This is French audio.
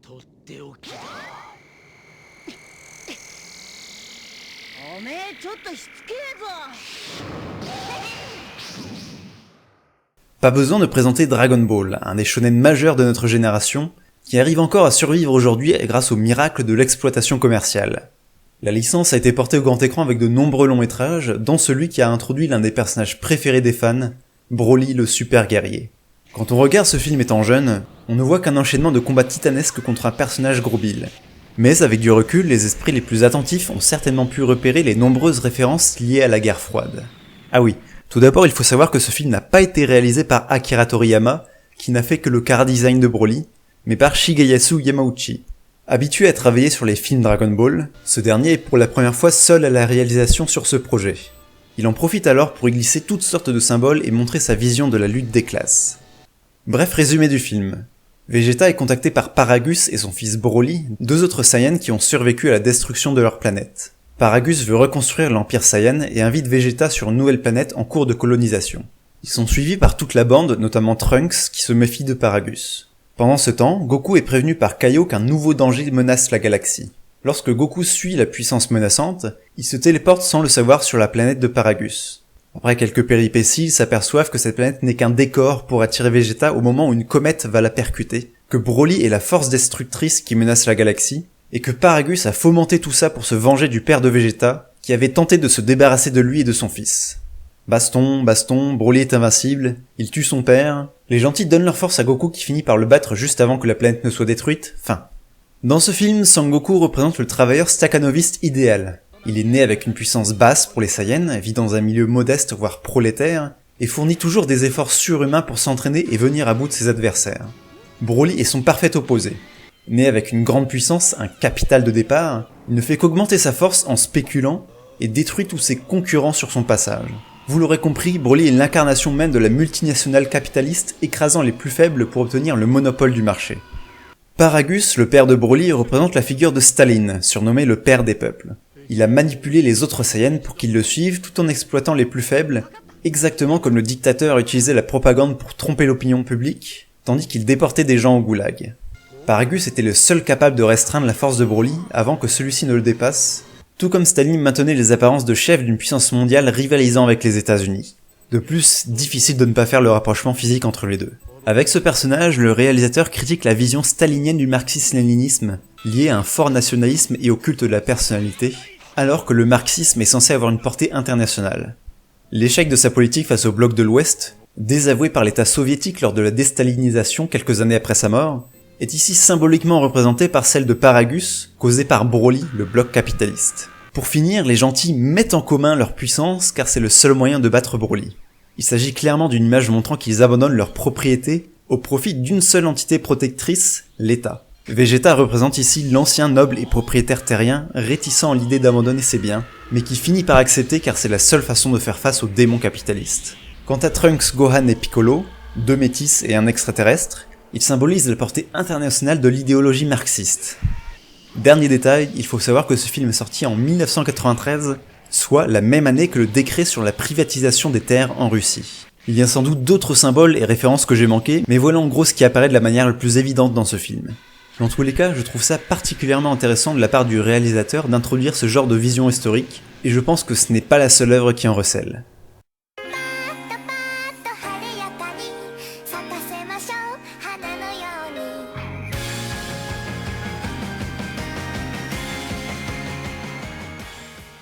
とっておきだ。おめえちょっとしつけえぞ。Pas besoin de présenter Dragon Ball, un des shonen majeurs de notre génération, qui arrive encore à survivre aujourd'hui grâce au miracle de l'exploitation commerciale. La licence a été portée au grand écran avec de nombreux longs métrages, dont celui qui a introduit l'un des personnages préférés des fans, Broly le super guerrier. Quand on regarde ce film étant jeune, on ne voit qu'un enchaînement de combats titanesques contre un personnage grobile. Mais avec du recul, les esprits les plus attentifs ont certainement pu repérer les nombreuses références liées à la guerre froide. Ah oui, tout d'abord il faut savoir que ce film n'a pas été réalisé par Akira Toriyama, qui n'a fait que le chara-design de Broly, mais par Shigeyasu Yamauchi. Habitué à travailler sur les films Dragon Ball, ce dernier est pour la première fois seul à la réalisation sur ce projet. Il en profite alors pour y glisser toutes sortes de symboles et montrer sa vision de la lutte des classes. Bref, résumé du film. Vegeta est contacté par Paragus et son fils Broly, deux autres Saiyans qui ont survécu à la destruction de leur planète. Paragus veut reconstruire l'Empire Saiyan et invite Vegeta sur une nouvelle planète en cours de colonisation. Ils sont suivis par toute la bande, notamment Trunks, qui se méfie de Paragus. Pendant ce temps, Goku est prévenu par Kaio qu'un nouveau danger menace la galaxie. Lorsque Goku suit la puissance menaçante, il se téléporte sans le savoir sur la planète de Paragus. Après quelques péripéties, ils s'aperçoivent que cette planète n'est qu'un décor pour attirer Vegeta au moment où une comète va la percuter, que Broly est la force destructrice qui menace la galaxie, et que Paragus a fomenté tout ça pour se venger du père de Vegeta, qui avait tenté de se débarrasser de lui et de son fils. Baston, Broly est invincible, il tue son père, les gentils donnent leur force à Goku qui finit par le battre juste avant que la planète ne soit détruite, fin. Dans ce film, Sangoku représente le travailleur stakhanoviste idéal. Il est né avec une puissance basse pour les Saiyans, vit dans un milieu modeste voire prolétaire, et fournit toujours des efforts surhumains pour s'entraîner et venir à bout de ses adversaires. Broly est son parfait opposé. Né avec une grande puissance, un capital de départ, il ne fait qu'augmenter sa force en spéculant et détruit tous ses concurrents sur son passage. Vous l'aurez compris, Broly est l'incarnation même de la multinationale capitaliste écrasant les plus faibles pour obtenir le monopole du marché. Paragus, le père de Broly, représente la figure de Staline, surnommé le père des peuples. Il a manipulé les autres Saiyans pour qu'ils le suivent tout en exploitant les plus faibles, exactement comme le dictateur utilisait la propagande pour tromper l'opinion publique, tandis qu'il déportait des gens au goulag. Paragus était le seul capable de restreindre la force de Broly avant que celui-ci ne le dépasse, tout comme Staline maintenait les apparences de chef d'une puissance mondiale rivalisant avec les États-Unis. De plus, difficile de ne pas faire le rapprochement physique entre les deux. Avec ce personnage, le réalisateur critique la vision stalinienne du marxisme-léninisme, liée à un fort nationalisme et au culte de la personnalité, alors que le marxisme est censé avoir une portée internationale. L'échec de sa politique face au bloc de l'Ouest, désavoué par l'État soviétique lors de la déstalinisation quelques années après sa mort, est ici symboliquement représentée par celle de Paragus, causée par Broly, le bloc capitaliste. Pour finir, les gentils mettent en commun leur puissance car c'est le seul moyen de battre Broly. Il s'agit clairement d'une image montrant qu'ils abandonnent leur propriété au profit d'une seule entité protectrice, l'État. Vegeta représente ici l'ancien noble et propriétaire terrien, réticent à l'idée d'abandonner ses biens, mais qui finit par accepter car c'est la seule façon de faire face aux démons capitalistes. Quant à Trunks, Gohan et Piccolo, deux métis et un extraterrestre, ils symbolisent la portée internationale de l'idéologie marxiste. Dernier détail, il faut savoir que ce film est sorti en 1993, soit la même année que le décret sur la privatisation des terres en Russie. Il y a sans doute d'autres symboles et références que j'ai manquées, mais voilà en gros ce qui apparaît de la manière la plus évidente dans ce film. Dans tous les cas, je trouve ça particulièrement intéressant de la part du réalisateur d'introduire ce genre de vision historique, et je pense que ce n'est pas la seule œuvre qui en recèle.